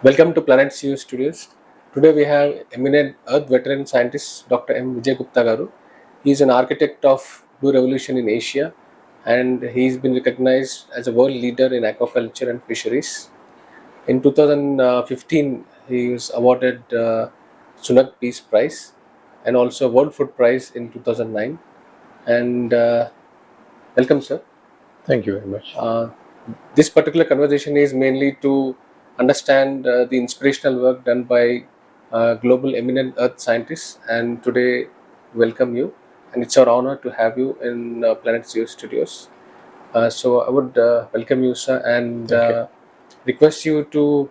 Welcome to PLANETCEO Studios. Today we have eminent Earth veteran scientist Dr. Vijay Gupta garu. He is an architect of Blue Revolution in Asia, and he's been recognized as a world leader in aquaculture and fisheries. In 2015, he was awarded Sunak Peace Prize and also World Food Prize in 2009. And welcome, sir. Thank you very much. This particular conversation is mainly to understand the inspirational work done by global eminent earth scientists, and today welcome you, and it's our honor to have you in Planet Zero Studios. So I would welcome you, sir, and Thank you. request you to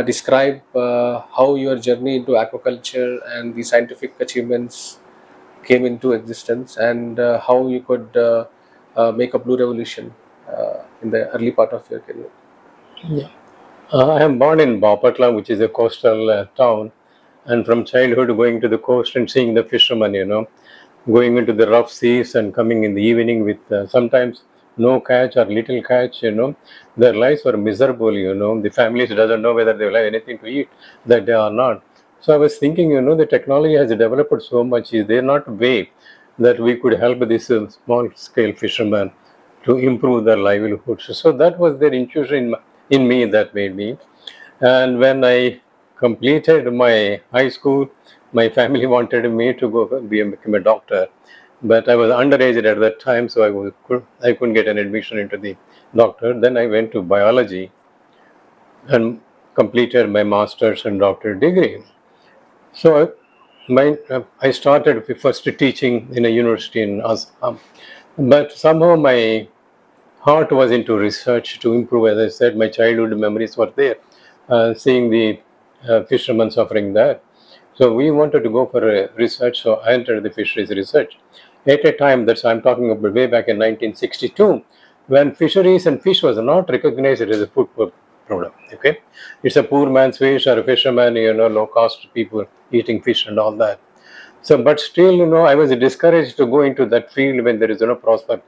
describe how your journey into aquaculture and the scientific achievements came into existence, and how you could make a blue revolution in the early part of your career. Yeah. I am born in Bapatla, which is a coastal town, and from childhood going to the coast and seeing the fishermen, going into the rough seas and coming in the evening with sometimes no catch or little catch, their lives were miserable, the families doesn't know whether they will have anything to eat that day or not. So I was thinking, the technology has developed so much. Is there not a way that we could help these small scale fishermen to improve their livelihoods? So that was their intuition in me that made me. And when I completed my high school, my family wanted me to become a doctor, but I was underage at that time, so I couldn't get an admission into the doctor. Then I went to biology and completed my master's and doctorate degree. So I started first teaching in a university in Assam, but somehow my heart was into research to improve. As I said, my childhood memories were there, seeing the fishermen suffering there. So we wanted to go for research, so I entered the fisheries research. At a time, that's I'm talking about way back in 1962, when fisheries and fish was not recognized as a food product. Okay, it's a poor man's fish or a fisherman, low cost people eating fish and all that. So, but still, I was discouraged to go into that field when there is no prospect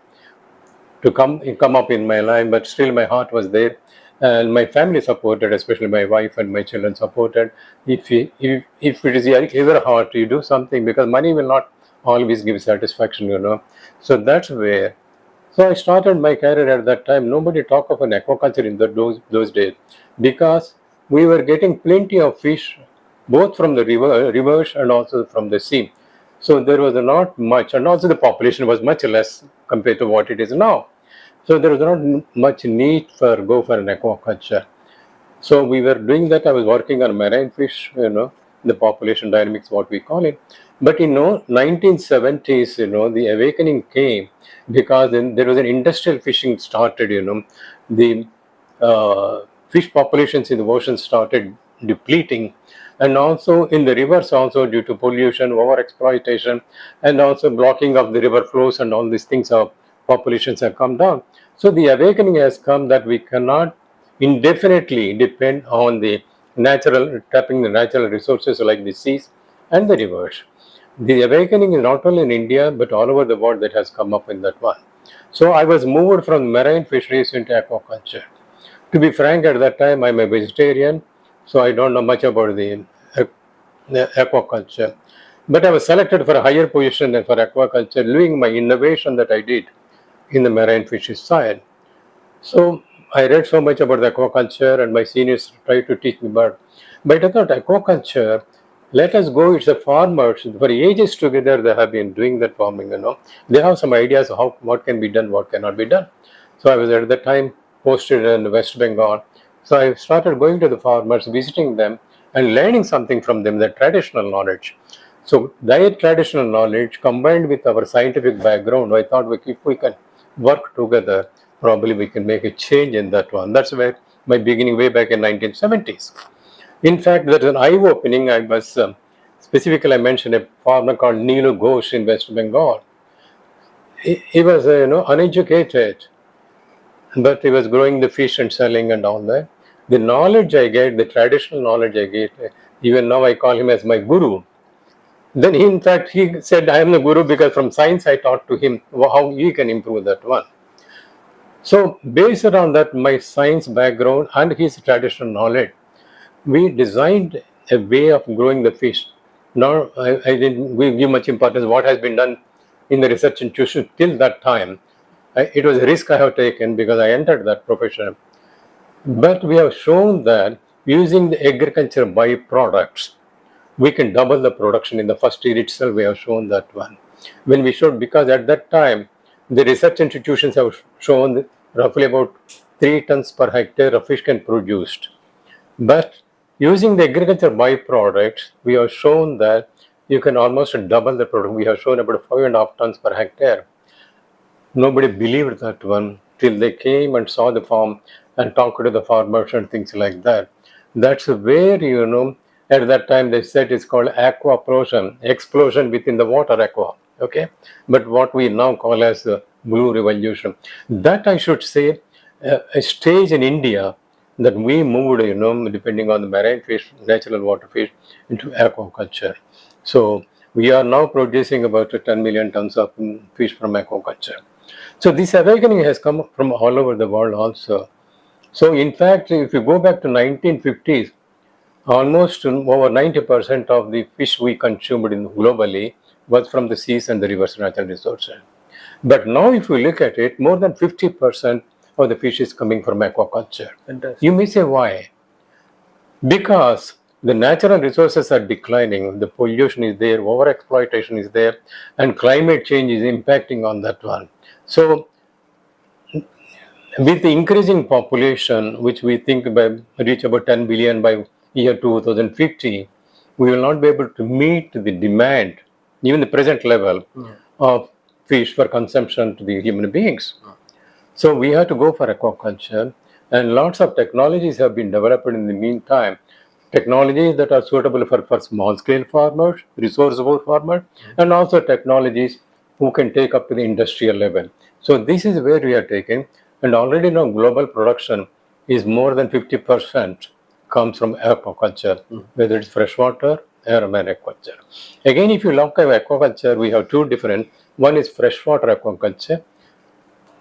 to come up in my life, but still my heart was there, and my family supported, especially my wife and my children supported. If it is your heart, you do something, because money will not always give satisfaction, So that's where. So I started my career at that time. Nobody talked of an aquaculture in those days, because we were getting plenty of fish, both from the rivers and also from the sea. So there was not much, and also the population was much less compared to what it is now. So there was not much need for go for an aquaculture. So we were doing that. I was working on marine fish, the population dynamics, what we call it. But 1970s, the awakening came, because then there was an industrial fishing started. The fish populations in the ocean started depleting, and also in the rivers, also due to pollution, over exploitation, and also blocking of the river flows, and all these things, of populations have come down. So the awakening has come that we cannot indefinitely depend on the natural tapping the natural resources like the seas and the rivers. The awakening is not only in India but all over the world that has come up in that one. So I was moved from marine fisheries into aquaculture. To be frank, at that time I'm a vegetarian, so I don't know much about the aquaculture. But I was selected for a higher position than for aquaculture, doing my innovation that I did in the marine fisheries side. So I read so much about the aquaculture, and my seniors tried to teach me about. But I thought aquaculture, let us go. It's a farmers for ages together. They have been doing that farming. They have some ideas of how what can be done, what cannot be done. So I was at that time posted in West Bengal. So I started going to the farmers, visiting them, and learning something from them, the traditional knowledge. So their traditional knowledge combined with our scientific background, I thought if we can work together, probably we can make a change in that one. That's where my beginning way back in 1970s. In fact, there's an eye-opening. I was specifically I mentioned a farmer called Neelu Ghosh in West Bengal. He was uneducated, but he was growing the fish and selling and all that. The knowledge I get, the traditional knowledge I get, even now I call him as my guru. Then he, in fact, he said, I am the guru because from science I taught to him how he can improve that one. So based on that, my science background and his traditional knowledge, we designed a way of growing the fish. Now, I didn't give much importance what has been done in the research institution till that time. It was a risk I have taken because I entered that profession. But we have shown that using the agriculture byproducts, we can double the production in the first year itself. We have shown that one. When we showed, because at that time, the research institutions have shown that roughly about 3 tons per hectare of fish can produced. But using the agriculture byproducts, we have shown that you can almost double the product. We have shown about 5.5 tons per hectare. Nobody believed that one till they came and saw the farm and talked to the farmers and things like that. That's where, at that time they said it's called aquaplosion, explosion within the water aqua. Okay, but what we now call as the blue revolution. That I should say, a stage in India that we moved, depending on the marine fish, natural water fish, into aquaculture. So we are now producing about 10 million tons of fish from aquaculture. So this awakening has come from all over the world also. So in fact, if you go back to 1950s, almost over 90% of the fish we consumed globally was from the seas and the rivers natural resources. But now if you look at it, more than 50% of the fish is coming from aquaculture. Fantastic. You may say why? Because the natural resources are declining, the pollution is there, overexploitation is there, and climate change is impacting on that one. So with the increasing population, which we think by reach about 10 billion by year 2050, we will not be able to meet the demand, even the present level of fish for consumption to the human beings. So we have to go for aquaculture, and lots of technologies have been developed in the meantime. Technologies that are suitable for small scale farmers, resourceful farmers, and also technologies who can take up to the industrial level. So this is where we are taking, and already now global production is more than 50% comes from aquaculture, whether it's freshwater or marine aquaculture. Again, if you look at aquaculture, we have two different. One is freshwater aquaculture,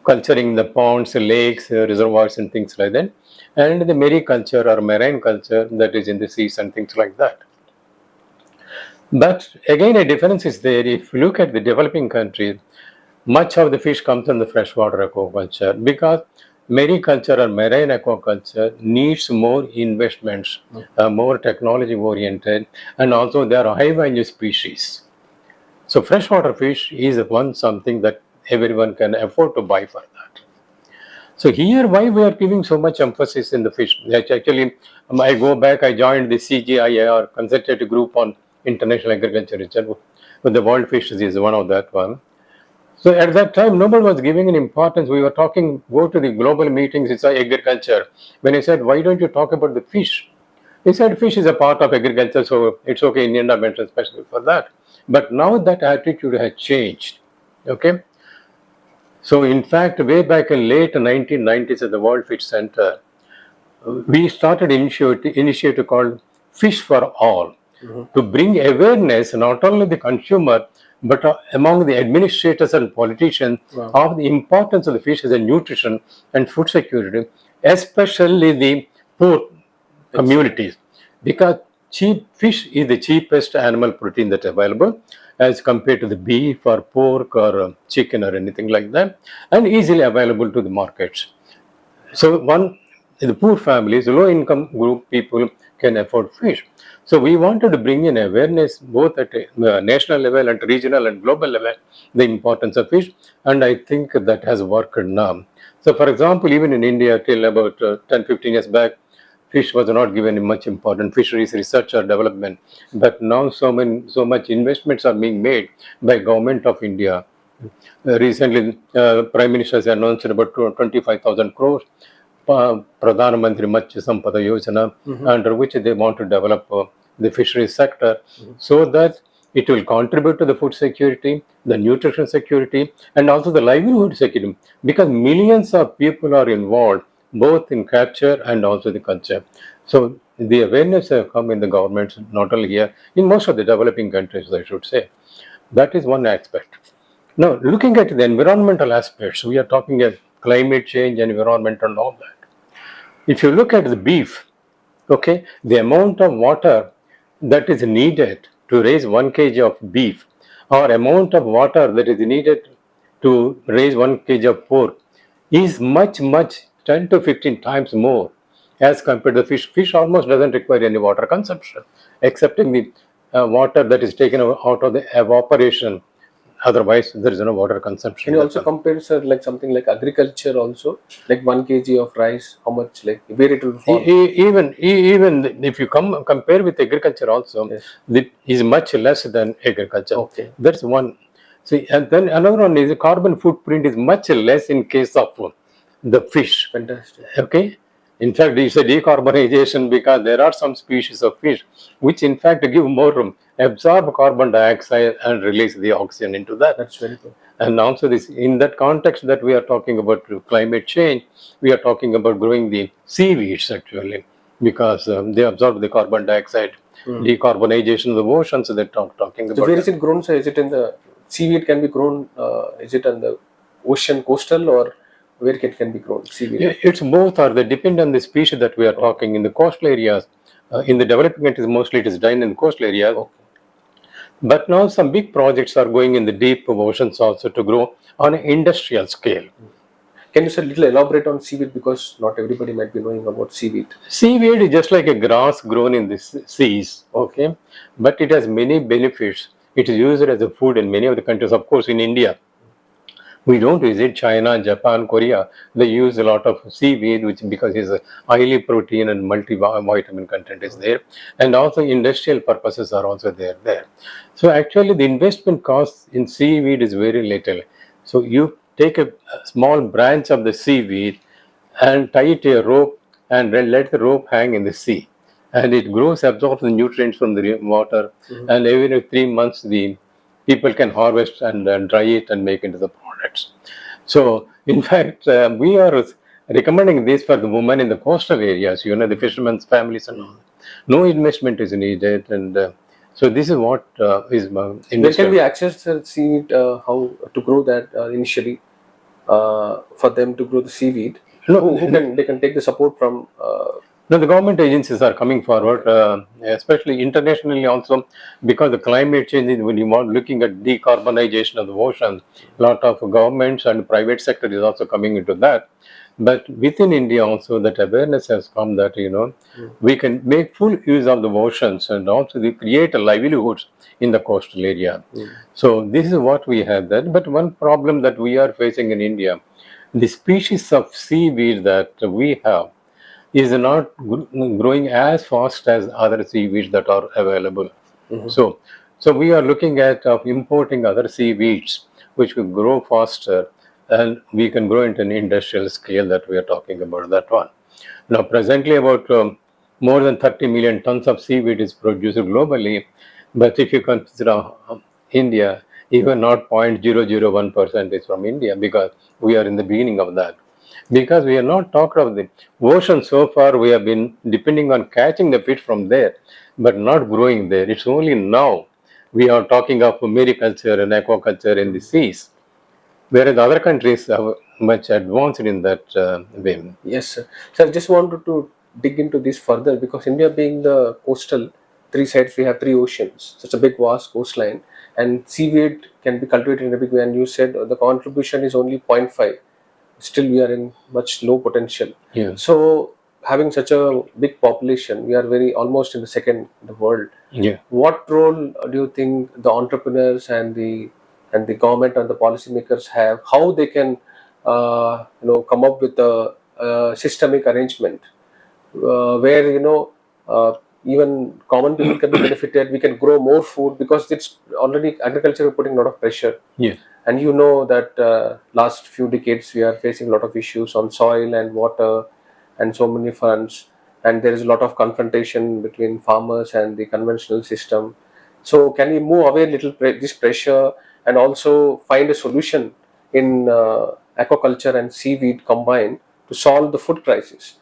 culturing the ponds, lakes, reservoirs, and things like that, and the mariculture or marine culture that is in the seas and things like that. But again, a difference is there. If you look at the developing countries, much of the fish comes from the freshwater aquaculture because mariculture or marine aquaculture needs more investments, more technology oriented, and also there are high value species. So freshwater fish is one something that everyone can afford to buy for that. So here, why we are giving so much emphasis in the fish? Actually, I go back, I joined the CGIA or Consultative Group on International Agriculture Research, but the World Fisheries is one of that one. So at that time, nobody was giving an importance. We were talking, go to the global meetings, it's agriculture. When I said, why don't you talk about the fish? He said, fish is a part of agriculture, so it's okay, Indian mentioned specially for that. But now that attitude has changed. Okay. So in fact, way back in late 1990s at the World Fish Center, we started initiative called Fish for All to bring awareness not only the consumer but among the administrators and politicians of the importance of the fish as a nutrition and food security, especially the poor communities, because cheap fish is the cheapest animal protein that's available as compared to the beef or pork or chicken or anything like that, and easily available to the markets. So one, the poor families, low income group people can afford fish. So we wanted to bring in awareness both at a national level and regional and global level, the importance of fish, and I think that has worked now. So for example, even in India till about 10-15 years back, fish was not given much importance, fisheries research or development. But now so much investments are being made by government of India. Recently, Prime Minister has announced about 25,000 crores Pradhan Mantri Matsya Sampada Yojana, under which they want to develop the fisheries sector so that it will contribute to the food security, the nutrition security, and also the livelihood security, because millions of people are involved both in capture and also the culture. So the awareness have come in the governments, not only here, in most of the developing countries, I should say. That is one aspect. Now, looking at the environmental aspects, we are talking about climate change, environment, and all that. If you look at the beef, Okay, the amount of water that is needed to raise 1 kg of beef, or amount of water that is needed to raise 1 kg of pork, is much 10 to 15 times more as compared to the fish. Fish almost doesn't require any water consumption, excepting the water that is taken out of the evaporation. Otherwise, there is no water Can consumption. you also compare, sir, like something like agriculture also, like 1 kg of rice, how much, like where it will fall? Even if you compare with agriculture also, Yes. it is much less than agriculture. Okay. That's one. See, and then another one is the carbon footprint is much less in case of the fish. Fantastic. Okay. In fact, it's a decarbonization because there are some species of fish which, in fact, give more room, absorb carbon dioxide and release the oxygen into that. That's very good. And also, this in that context that we are talking about climate change, we are talking about growing the seaweeds actually because they absorb the carbon dioxide, decarbonization of the oceans. They're talking So about. where is it grown, sir? Is it in the seaweed can be grown? Is it on the ocean coastal or where it can be grown? Seaweed. Yeah, it's both, or they depend on the species that we are talking in the coastal areas. In the developing countries, mostly it is done in the coastal areas. Okay. But now some big projects are going in the deep oceans also to grow on an industrial scale. Can you, sir, little elaborate on seaweed because not everybody might be knowing about seaweed. Seaweed is just like a grass grown in the seas, okay? But it has many benefits. It is used as a food in many of the countries. Of course, in India, we don't visit China, Japan, Korea. They use a lot of seaweed, which because it's a highly protein and multivitamin content is there, and also industrial purposes are also there. So actually, the investment cost in seaweed is very little. So you take a small branch of the seaweed and tie it to a rope and then let the rope hang in the sea, and it grows, absorbs the nutrients from the water, and every 3 months the people can harvest and dry it and make into the products. So, in fact, we are recommending this for the women in the coastal areas, the fishermen's families and all. No investment is needed, and so this is what is Where can we access the seaweed? How to grow that initially for them to grow the seaweed? No, They can take the support from? No, the government agencies are coming forward, especially internationally also, because the climate change is when you are looking at decarbonization of the ocean, a lot of governments and private sector is also coming into that. But within India also, that awareness has come that we can make full use of the oceans and also we create a livelihoods in the coastal area. So this is what we have there. But one problem that we are facing in India, the species of seaweed that we have is not growing as fast as other seaweeds that are available. So we are looking at importing other seaweeds which will grow faster and we can grow into an industrial scale that we are talking about that one. Now presently about more than 30 million tons of seaweed is produced globally, but if you consider India, even not 0.001% is from India because we are in the beginning of that. Because we are not talking of the ocean so far, we have been depending on catching the fish from there, but not growing there. It's only now we are talking of mariculture and aquaculture in the seas, whereas other countries are much advanced in that way. Yes, sir. So I just wanted to dig into this further because India being the coastal, three sides we have three oceans, such a big vast coastline, and seaweed can be cultivated in a big way. And you said the contribution is only 0.5. Still, we are in much low potential. Yeah. So having such a big population, we are very almost in the second in the world. Yeah. What role do you think the entrepreneurs and the government and the policymakers have? How they can come up with a systemic arrangement where even common people can be benefited. We can grow more food because it's already agriculture is putting a lot of pressure. Yeah. And you know that last few decades we are facing a lot of issues on soil and water and so many fronts, and there is a lot of confrontation between farmers and the conventional system. So can we move away a little this pressure and also find a solution in aquaculture and seaweed combined to solve the food crisis?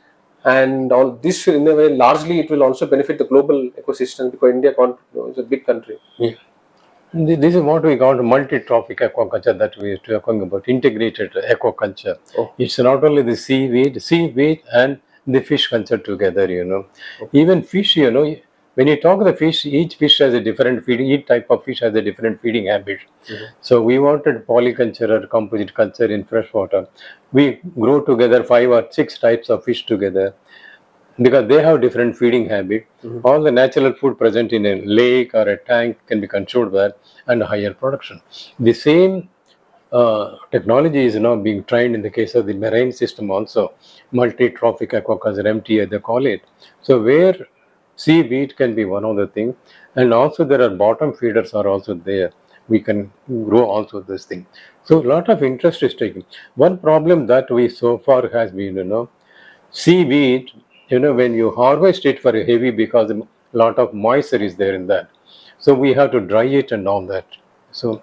And all this in a way largely it will also benefit the global ecosystem because India is a big country. Yeah. This is what we call multi-trophic aquaculture that we are talking about, integrated aquaculture. Oh. It's not only the seaweed and the fish culture together, Even fish, when you talk the fish, each fish has a different feeding, each type of fish has a different feeding habit. So we wanted polyculture or composite culture in freshwater. We grow together 5 or 6 types of fish together because they have different feeding habit. All the natural food present in a lake or a tank can be controlled well and higher production. The same technology is now being trained in the case of the marine system also, multi-trophic aquaculture, MTA they call it. So where seaweed can be one of the things, and also there are bottom feeders are also there. We can grow also this thing. So a lot of interest is taken. One problem that we so far has been, seaweed, when you harvest it for a heavy because a lot of moisture is there in that. So we have to dry it and all that. So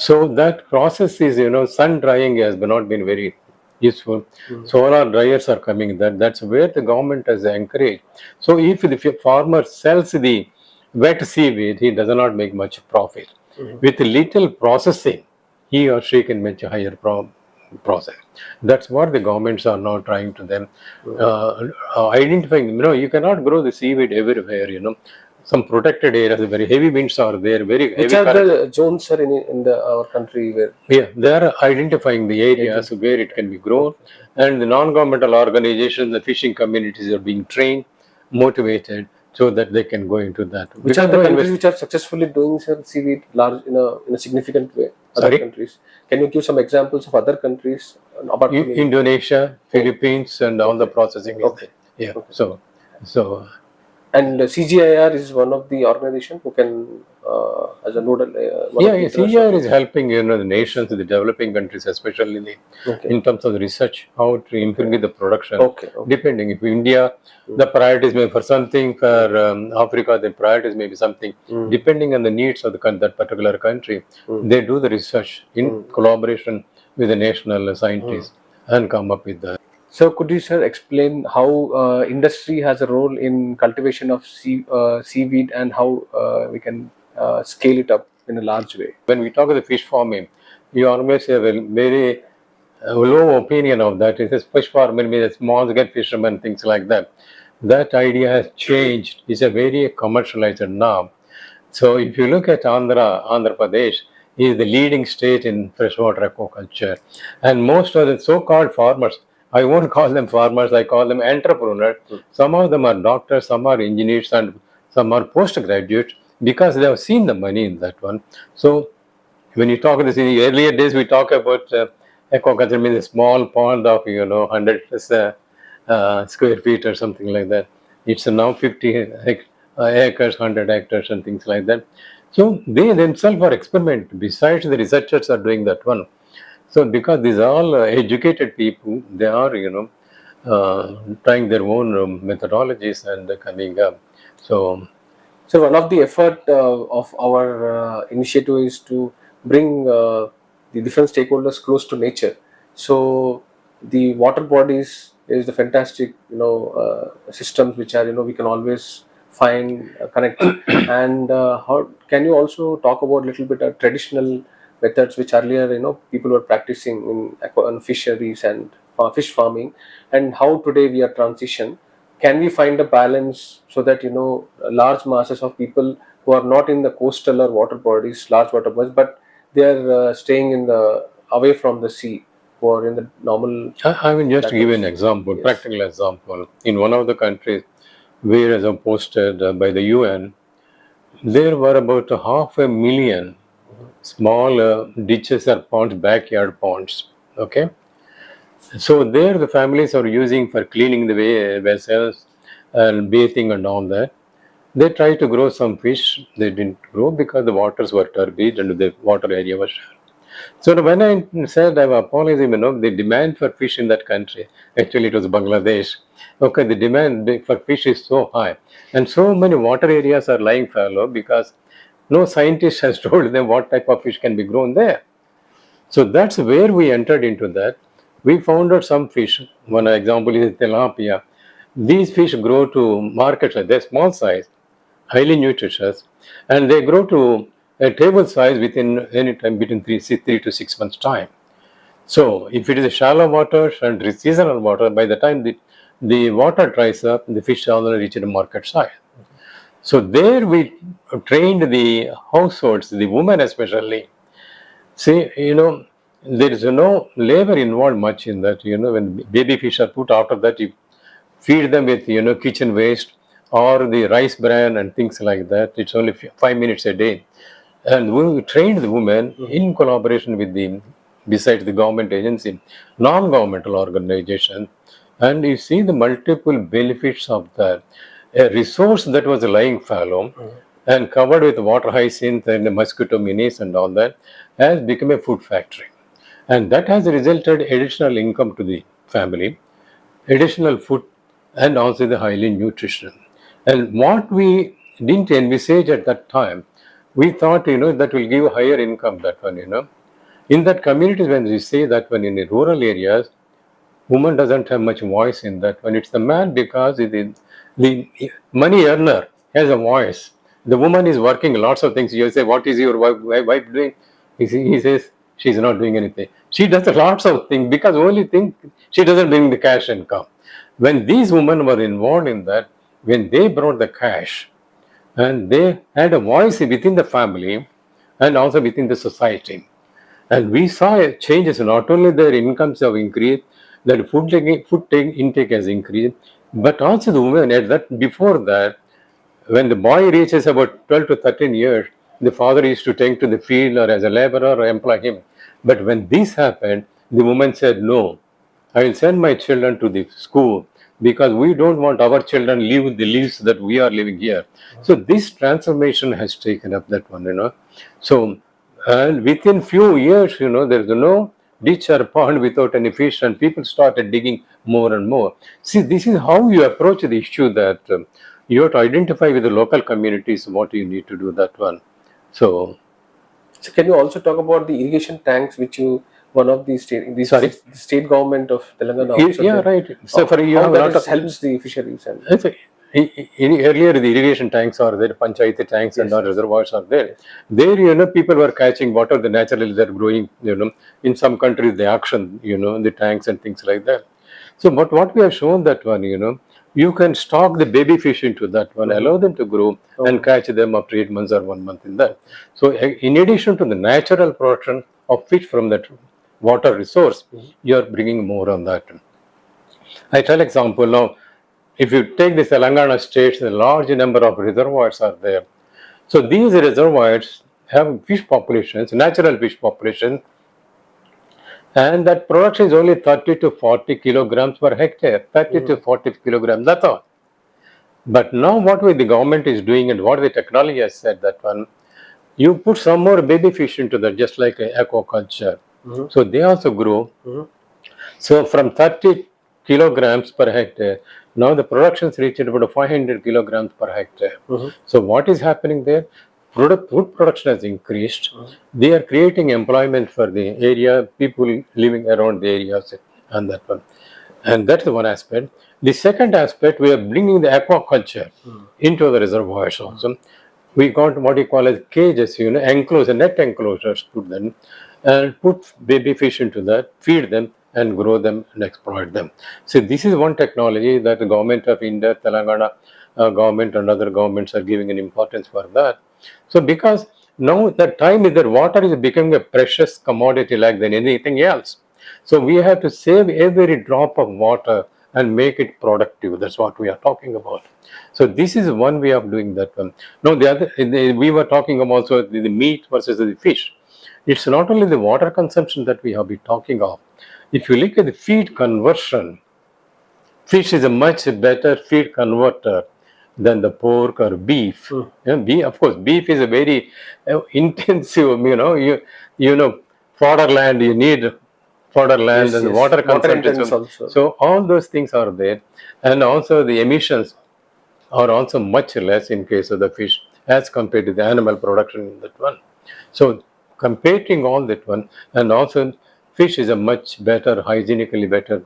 that process is, sun drying has not been very useful. Solar dryers are coming. That's where the government has encouraged. So if the farmer sells the wet seaweed, he does not make much profit. With little processing, he or she can make a higher process. That's what the governments are now trying to them identifying. You cannot grow the seaweed everywhere. Some protected areas, very heavy winds are there, very Which heavy are current. the zones, sir, in our country where? Yeah, they are identifying the areas where it can be grown, and the non-governmental organizations, the fishing communities are being trained, motivated, so that they can go into that. Which are the countries which are successfully doing, sir, seaweed large in a significant way? Other Sorry? countries. Can you give some examples of other countries apart from Indonesia, Philippines, and all the processing. Okay. Yeah. Okay. So. And CGIR is one of the organization who can, as a nodal. CGIR is helping the nations, the developing countries, especially in terms of the research, how to improve the production. Depending, if India, the priorities may for something, for Africa, the priorities may be something. Depending on the needs of that particular country, they do the research in collaboration with the national scientists and come up with that. So could you, sir, explain how industry has a role in cultivation of seaweed and how we can scale it up in a large way? When we talk of the fish farming, you always have a very low opinion of that. It is fish farming, means small scale fishermen, things like that. That idea has changed. It's a very commercialized now. So if you look at Andhra Pradesh is the leading state in freshwater aquaculture. And most of the so-called farmers, I won't call them farmers, I call them entrepreneurs. Some of them are doctors, some are engineers, and some are postgraduates because they have seen the money in that one. So when you talk this in the earlier days, we talk about aquaculture means a small pond of 100 square feet or something like that. It's now 50 acres, 100 hectares, and things like that. So they themselves are experimenting. Besides, the researchers are doing that one. So because these are all educated people, they are trying their own methodologies and coming up. So one of the effort of our initiative is to bring the different stakeholders close to nature. So the water bodies is the fantastic systems which are we can always find connect. And how can you also talk about a little bit of traditional methods which earlier people were practicing in fisheries and fish farming, and how today we are transition. Can we find a balance so that large masses of people who are not in the coastal or water bodies, large water bodies, but they are staying in the away from the sea, who are in the normal. I will just give an example, practical example. In one of the countries, where as posted by the UN, there were about 500,000 small ditches or ponds, backyard ponds. Okay. So there the families are using for cleaning the vessels and bathing and all that. They tried to grow some fish. They didn't grow because the waters were turbid and the water area was shallow. So when I said I apologize, the demand for fish in that country, actually it was Bangladesh. Okay, the demand for fish is so high, and so many water areas are lying fallow because no scientist has told them what type of fish can be grown there. So that's where we entered into that. We found out some fish. One example is tilapia. These fish grow to market size. They're small size, highly nutritious, and they grow to a table size within any time between 3 to 6 months time. So if it is a shallow water and seasonal water, by the time the water dries up, the fish already reach the market size. So there we trained the households, the women especially. See, there is no labor involved much in that. When baby fish are put, after that you feed them with kitchen waste or the rice bran and things like that. It's only 5 minutes a day, and we trained the women in collaboration with the besides the government agency, non-governmental organization, and you see the multiple benefits of that. A resource that was lying fallow and covered with water hyacinth and mosquito minis and all that has become a food factory, and that has resulted additional income to the family, additional food, and also the highly nutrition. And what we didn't envisage at that time, we thought that will give higher income. That one, in that communities, when we say that one in the rural areas, woman doesn't have much voice in that one. It's the man, because the money earner has a voice. The woman is working lots of things. You say, what is your wife doing? He says, she's not doing anything. She does lots of things, because only thing, she doesn't bring the cash income. When these women were involved in that, when they brought the cash, and they had a voice within the family and also within the society. And we saw changes. Not only their incomes have increased, their intake has increased, but also the women at that, before that, when the boy reaches about 12 to 13 years, the father used to take to the field or as a laborer or employ him. But when this happened, the woman said, no, I will send my children to the school, because we don't want our children live the lives that we are living here. So this transformation has taken up that one. So, and within few years, there is no ditch or pond without any fish, and people started digging more and more. See, this is how you approach the issue, that you have to identify with the local communities what you need to do that one. So, So can you also talk about the irrigation tanks, which you one of the Sorry? the state government of Telangana also yeah, did? right. So for you How have a that lot of helps the fisheries and That's a- earlier the irrigation tanks are there, panchayati tanks and yes, all yes, reservoirs are there. yes. There, people were catching water, the naturally they're growing, in some countries they auction, the tanks and things like that. So, but what we have shown that one, you can stock the baby fish into that one, allow them to grow and catch them after 8 months or 1 month in that. So, in addition to the natural production of fish from that water resource, you are bringing more on that. I tell example now, if you take the Telangana states, a large number of reservoirs are there. So these reservoirs have fish populations, natural fish population, and that production is only 30 to 40 kilograms per hectare, 30 to 40 kilograms, that's all. But now what the government is doing and what the technology has said, that one, you put some more baby fish into that, just like aquaculture. So they also grow. So from 30 kilograms per hectare, now the production is reached about 500 kilograms per hectare. So what is happening there? Food production has increased. They are creating employment for the area, people living around the areas, and that one. And that's the one aspect. The second aspect, we are bringing the aquaculture into the reservoirs also. We got what you call as cages, enclosure, net enclosures, put them, and put baby fish into that, feed them, and grow them and exploit them. So this is one technology that the government of India, Telangana government and other governments are giving an importance for that. So because now the time is that water is becoming a precious commodity like than anything else. So we have to save every drop of water and make it productive. That's what we are talking about. So this is one way of doing that one. Now the other, we were talking about also the meat versus the fish. It's not only the water consumption that we have been talking of. If you look at the feed conversion, fish is a much better feed converter than the pork or beef. Of course, beef is a very intensive, fodder land, you need fodder land Yes, and yes. water Water intense consumption. also. So all those things are there. And also the emissions are also much less in case of the fish as compared to the animal production in that one. So comparing all that one, and also fish is a much better, hygienically better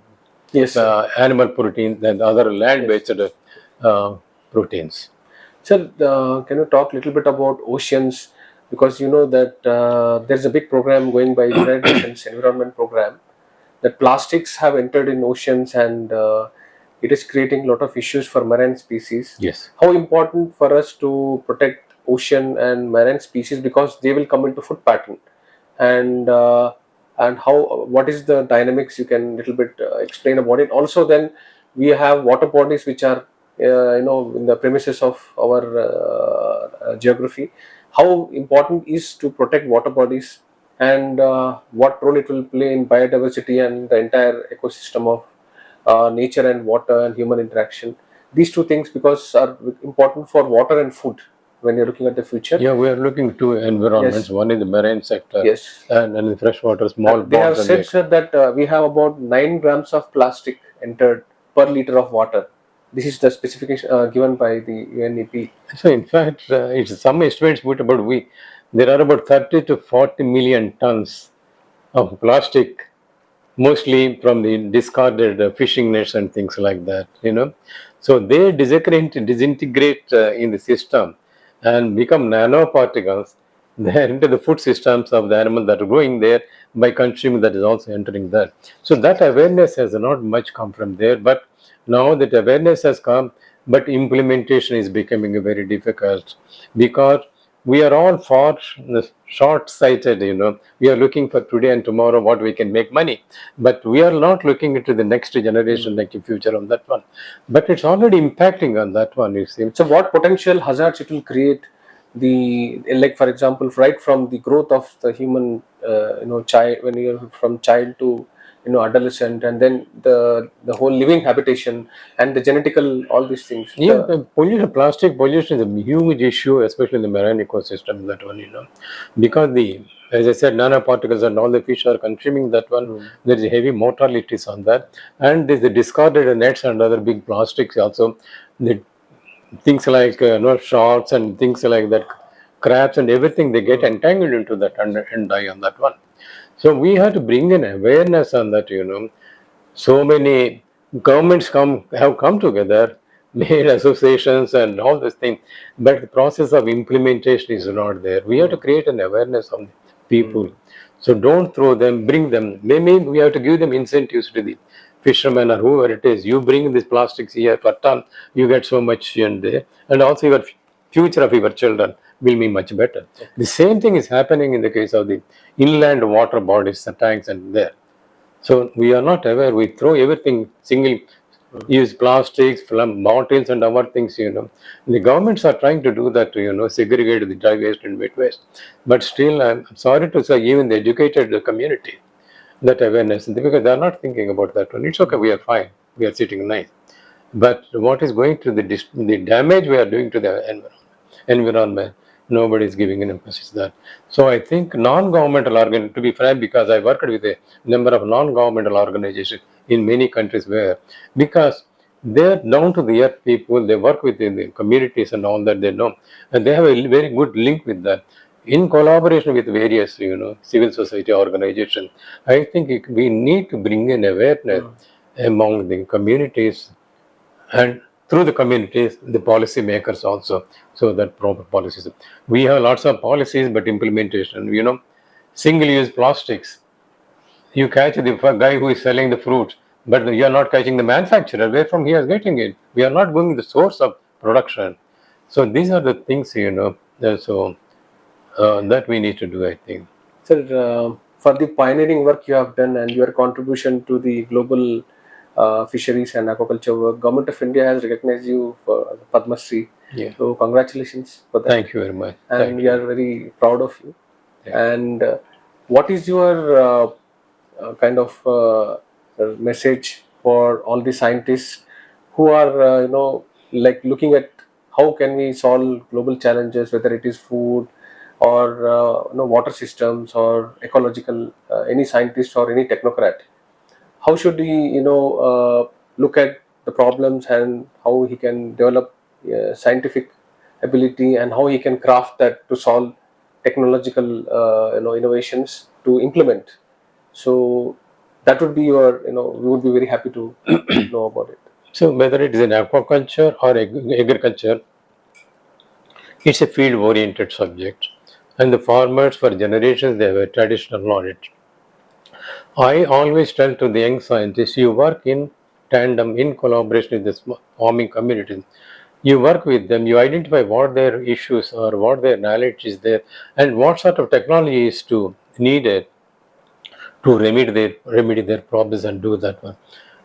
Yes, sir. animal protein than other land-based proteins. Sir, can you talk a little bit about oceans? Because you know that there's a big program going by United Nations Environment Program that plastics have entered in oceans, and it is creating a lot of issues for marine species. Yes. How important for us to protect ocean and marine species, because they will come into food pattern, and how, what is the dynamics, you can little bit explain about it. Also, then we have water bodies which are in the premises of our geography. How important is to protect water bodies, and what role it will play in biodiversity and the entire ecosystem of nature and water and human interaction. These two things because are important for water and food when you're looking at the future. Yeah, we are looking two environments. Yes. One is the marine sector, Yes. and the freshwater, small They have ponds and said, lakes. sir, that we have about 9 grams of plastic entered per liter of water. This is the specification given by the UNEP. So, in fact, it's some estimates put about there are about 30 to 40 million tons of plastic, mostly from the discarded fishing nets and things like that. So they disintegrate in the system and become nanoparticles. They are into the food systems of the animals that are growing there. By consuming, that is also entering there. So that awareness has not much come from there, but now that awareness has come, but implementation is becoming very difficult, because we are all far short-sighted. We are looking for today and tomorrow what we can make money, but we are not looking into the next generation, like the future on that one. But it's already impacting on that one, you see. So, what potential hazards it will create? The, like for example, right from the growth of the human, child, when you're from child to adolescent, and then the whole living habitation and the genetical, all these things. Yeah, the pollution, plastic pollution is a huge issue, especially in the marine ecosystem. That one, because as I said, nanoparticles and all the fish are consuming that one. There is heavy mortalities on that, and there's the discarded nets and other big plastics also. The things like sharks and things like that, crabs and everything, they get entangled into that and die on that one. So we have to bring an awareness on that. So many governments have come together, made associations and all these things, but the process of implementation is not there. We have to create an awareness of people. So don't throw them, bring them. Maybe we have to give them incentives to the fishermen or whoever it is. You bring these plastics here per ton, you get so much in there, and also your future of your children will be much better. The same thing is happening in the case of the inland water bodies, the tanks and there. So we are not aware. We throw everything, single use plastics, from bottles and other things. The governments are trying to do that to segregate the dry waste and wet waste. But still, I'm sorry to say, even the educated community, that awareness, because they are not thinking about that one. It's okay. We are fine. We are sitting nice. But what is going to the damage we are doing to the environment, nobody is giving an emphasis that. So I think non-governmental organ, to be frank, because I worked with a number of non-governmental organizations in many countries where, because they're down to the earth people, they work with the communities and all that they know, and they have a very good link with that. In collaboration with various, civil society organizations, I think we need to bring an awareness among the communities, and through the communities, the policy makers also, so that proper policies. We have lots of policies, but implementation, single-use plastics. You catch the guy who is selling the fruit, but you are not catching the manufacturer. Where from he is getting it? We are not going the source of production. So these are the things, that we need to do, I think. Sir, for the pioneering work you have done and your contribution to the global fisheries and aquaculture work, Government of India has recognized you for Padma Shri. Yeah. So congratulations for that. Thank you very much. And we are very proud of you. Yeah. And what is your kind of message for all the scientists who are like looking at how can we solve global challenges, whether it is food or water systems or ecological, any scientist or any technocrat? How should he look at the problems, and how he can develop scientific ability, and how he can craft that to solve technological innovations to implement? So that would be your, we would be very happy to know about it. So whether it is in aquaculture or agriculture, it's a field-oriented subject, and the farmers for generations they have a traditional knowledge. I always tell to the young scientists, you work in tandem in collaboration with the farming communities. You work with them, you identify what their issues are, what their knowledge is there, and what sort of technology is to needed to remedy their problems and do that one.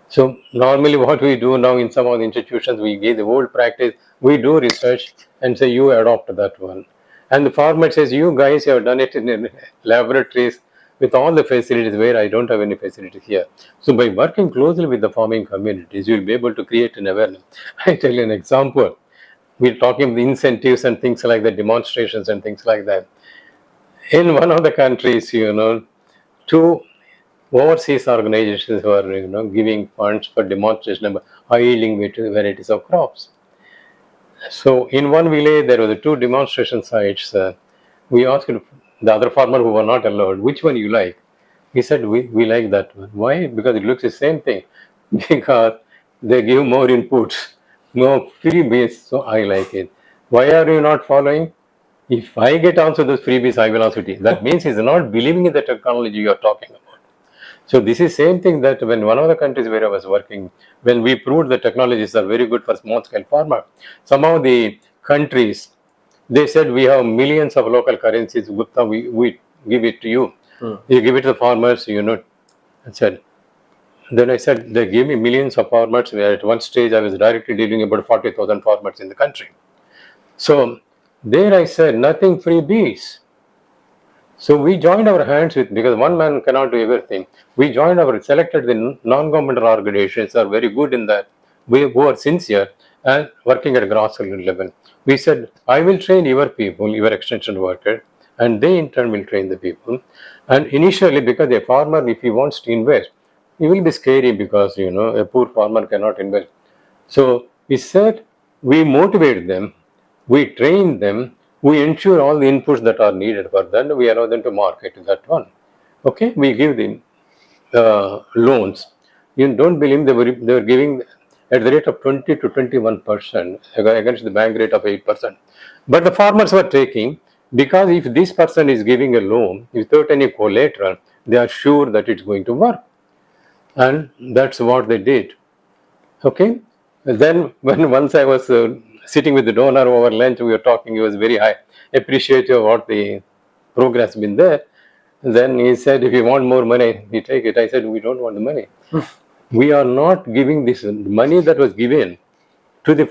So normally what we do now in some of the institutions, we give the old practice, we do research and say you adopt that one. And the farmer says, you guys have done it in laboratories with all the facilities where I don't have any facilities here. So by working closely with the farming communities, you'll be able to create an awareness. I tell you an example. We're talking the incentives and things like that, demonstrations and things like that. In one of the countries, two overseas organizations were giving funds for demonstration of high yielding varieties of crops. So in one village there were two demonstration sites. We asked the other farmer who were not allowed, which one you like? He said we like that one. Why? Because it looks the same thing. Because they give more inputs, more freebies, so I like it. Why are you not following? If I get also those freebies, I will also take. That means he's not believing in the technology you are talking about. So this is same thing that when one of the countries where I was working, when we proved the technologies are very good for small scale farmer, some of the countries they said we have millions of local currencies. Gupta, we give it to you. You give it to the farmers, I said. Then I said they gave me millions of farmers. Where at one stage I was directly dealing about 40,000 farmers in the country. So there I said nothing freebies. So we joined our hands with, because one man cannot do everything. We joined our selected the non-governmental organizations are very good in that. We who are sincere and working at grassroots level. We said, I will train your people, your extension workers, and they in turn will train the people. And initially, because a farmer, if he wants to invest, it will be scary because a poor farmer cannot invest. So we said we motivate them, we train them, we ensure all the inputs that are needed for them, we allow them to market that one. Okay, we give them loans. You don't believe they were giving at the rate of 20 to 21% against the bank rate of 8%. But the farmers were taking, because if this person is giving a loan without any collateral, they are sure that it's going to work. And that's what they did. Okay. Then when once I was sitting with the donor over lunch, we were talking. He was very high appreciative of what the progress been there. Then he said, "If you want more money, we take it." I said, "We don't want the money. We are not giving this money that was given to the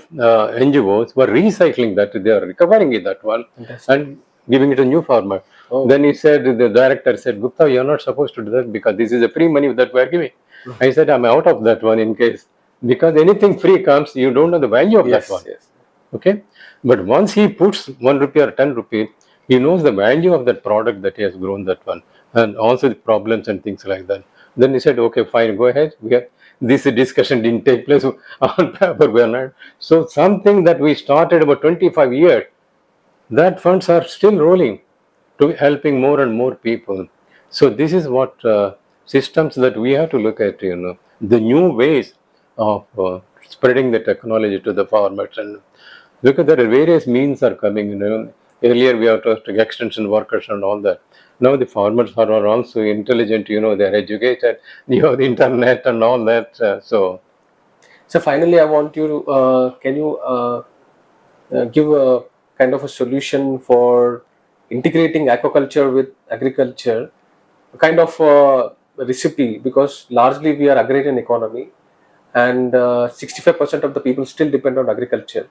NGOs. Were recycling that. They are recovering it that one and giving it to new farmer." Oh. Then he said, the director said, "Gupta, you are not supposed to do that because this is a free money that we are giving." I said, "I'm out of that one in case." Because anything free comes, you don't know the value of that one. Yes. Okay. But once he puts 1 rupee or 10 rupee, he knows the value of that product that he has grown that one, and also the problems and things like that. Then he said, "Okay, fine, go ahead." This discussion didn't take place on paper. We are not. So something that we started about 25 years, that funds are still rolling to helping more and more people. So this is what systems that we have to look at, the new ways of spreading the technology to the farmers. And look at that, various means are coming. Earlier we have talked to extension workers and all that. Now the farmers are also intelligent. They are educated. You have the internet and all that. So finally, I want you to can you give a kind of a solution for integrating aquaculture with agriculture, a kind of recipe, because largely we are agrarian economy and 65% of the people still depend on agriculture.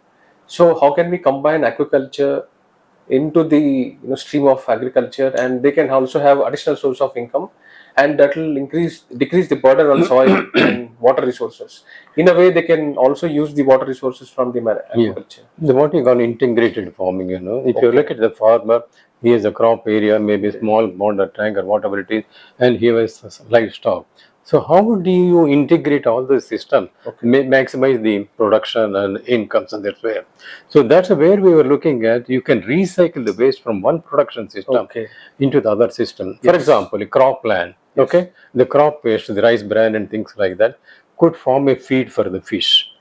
So how can we combine aquaculture into the stream of agriculture, and they can also have additional source of income, and that will decrease the burden on soil and water resources. In a way, they can also use the water resources from the agriculture. The what you call integrated farming, if you look at the farmer, he has a crop area, maybe a small pond or tank or whatever it is, and he has livestock. So how do you integrate all the system, maximize the production and incomes and that's where. So that's where we were looking at. You can recycle the waste from one production system into the other system. For example, a crop land. Okay, the crop waste, the rice bran and things like that could form a feed for the fish.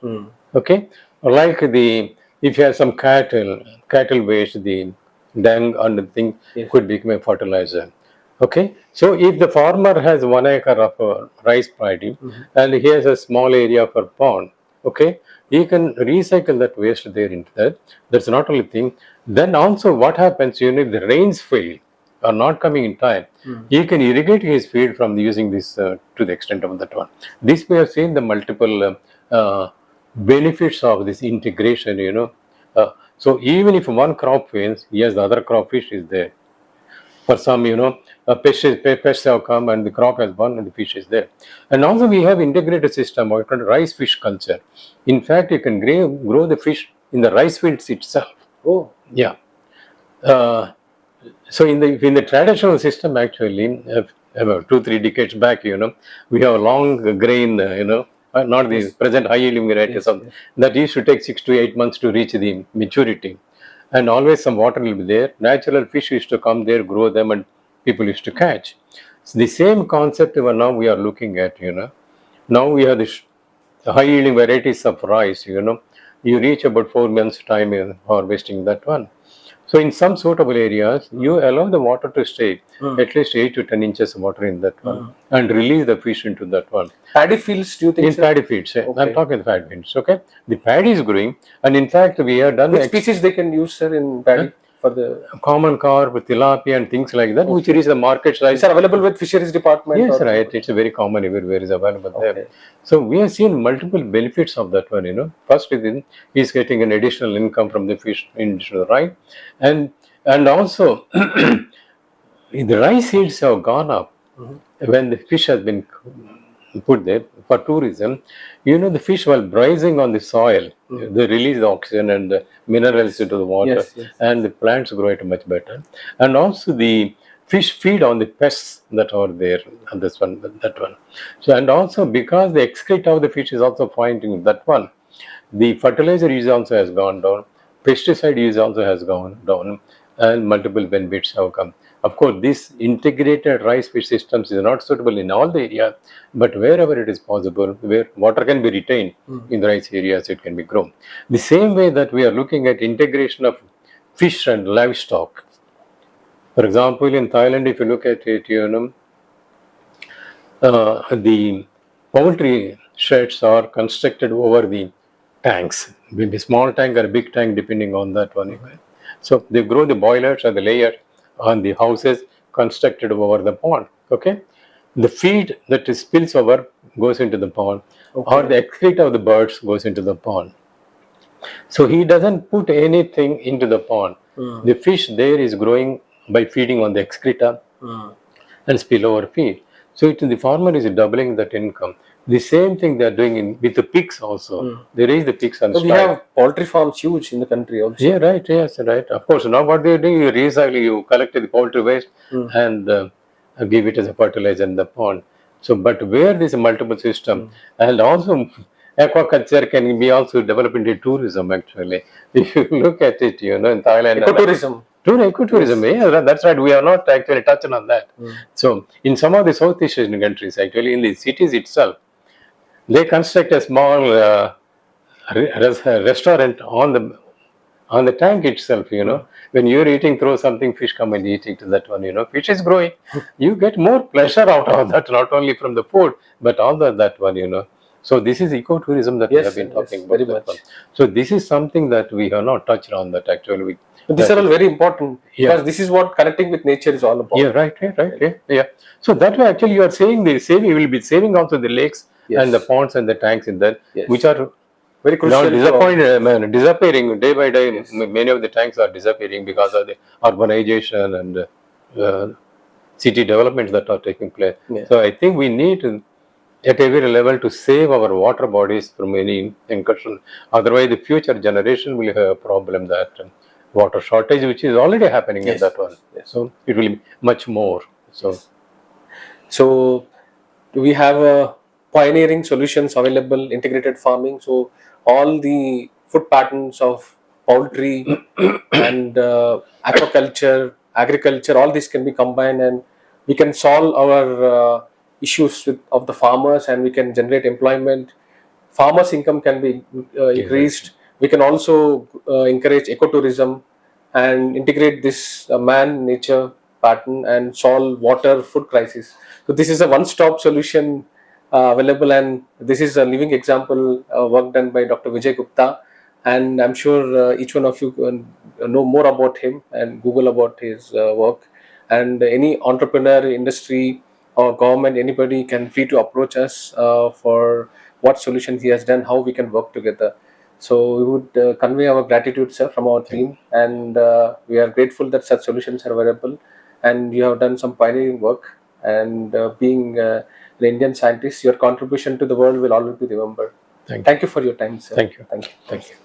Okay, like if you have some cattle waste, the dung and the thing could become a fertilizer. Okay, so if the farmer has 1 acre of rice paddy and he has a small area for pond, okay, he can recycle that waste there into that. That's not only thing. Then also what happens, if the rains fail or not coming in time, he can irrigate his field from using this to the extent of that one. This we have seen the multiple benefits of this integration. So even if one crop fails, yes, the other crop fish is there. For some, pests have come and the crop has gone and the fish is there. And also we have integrated system of rice fish culture. In fact, you can grow the fish in the rice fields itself. Oh, Yeah. Uh, so in the traditional system, actually, about 2-3 decades back, we have long grain, not the yes, present high yielding varieties yes, of yes. that used to take 6 to 8 months to reach the maturity, and always some water will be there. Natural fish used to come there, grow them, and people used to catch. So the same concept now we are looking at. Now we have this high yielding varieties of rice. You reach about 4 months time in harvesting that one. So in some suitable areas, you allow the water to stay at least 8 to 10 inches of water in that one, and release the fish into that one. Paddy fields, do you think, In sir? paddy fields, I'm Okay. talking the paddy fields. Okay, the paddy is growing, and in fact we have done Which species they can use, sir, in paddy for the? common carp, tilapia, and things like that, which reach the market size. These are available with fisheries department Yes, or? right. It's a very common everywhere is available there. Okay. So we have seen multiple benefits of that one. First is he's getting an additional income from the fish in addition to the rice, and also the rice yields have gone up when the fish has been put there for tourism. The fish while browsing on the soil, they release the oxygen and the minerals into the water, Yes, yes. and the plants grow it much better. And also the fish feed on the pests that are there, and this one, that one. So, and also because the excrete of the fish is also finding that one, the fertilizer use also has gone down, pesticide use also has gone down, and multiple benefits have come. Of course, this integrated rice fish systems is not suitable in all the areas, but wherever it is possible, where water can be retained in the rice areas, it can be grown. The same way that we are looking at integration of fish and livestock. For example, in Thailand, if you look at it, the poultry sheds are constructed over the tanks, maybe small tank or big tank, depending on that one. So they grow the boilers or the layer on the houses constructed over the pond. Okay, the feed that is spills over goes into the pond, or the excrete of the birds goes into the pond. So he doesn't put anything into the pond. The fish there is growing by feeding on the excreta and spillover feed. So the farmer is doubling that income. The same thing they are doing with the pigs also. They raise the pigs and So we have poultry farms huge in the country also. Yeah, right. Yes, right. Of course. Now what they are doing, you recycle, you collect the poultry waste and give it as a fertilizer in the pond. So, but where this multiple system, and also aquaculture can be also developed into tourism. Actually, if you look at it, in Thailand, Ecotourism. Ecotourism, yeah, that's right. We are not actually touching on that. So, in some of the Southeast Asian countries, actually, in the cities itself, they construct a small restaurant on the tank itself. When you're eating, throw something, fish come and eating to that one. Fish is growing. You get more pleasure out of that, not only from the food, but all that one. So this is ecotourism that we have been talking about. Very much. One. So this is something that we have not touched on. That actually These are all very important because this is what connecting with nature is all about. Yeah, right. Yeah. So that way, actually, you are saying the saving. You will be saving also the lakes and the ponds and the tanks in that, which are very crucial. Now disappearing day by day. Many of the tanks are disappearing because of the urbanization and city developments that are taking place. So I think we need to, at every level, to save our water bodies from any incursion. Otherwise, the future generation will have a problem that water shortage, which is already happening in that one. So it will be much more. So we have pioneering solutions available, integrated farming. So all the food patterns of poultry and aquaculture, agriculture, all this can be combined, and we can solve our issues of the farmers, and we can generate employment. Farmers' income can be increased. We can also encourage ecotourism and integrate this man nature pattern and solve water food crisis. So this is a one-stop solution available, and this is a living example work done by Dr. Vijay Gupta, and I'm sure each one of you can know more about him and Google about his work. And any entrepreneur, industry, or government, anybody can free to approach us for what solutions he has done, how we can work together. So we would convey our gratitude, sir, from our team, and we are grateful that such solutions are available. And you have done some pioneering work. And being an Indian scientist, your contribution to the world will always be remembered. Thank you. Thank you for your time, sir. Thank you. Thank you. Thank you.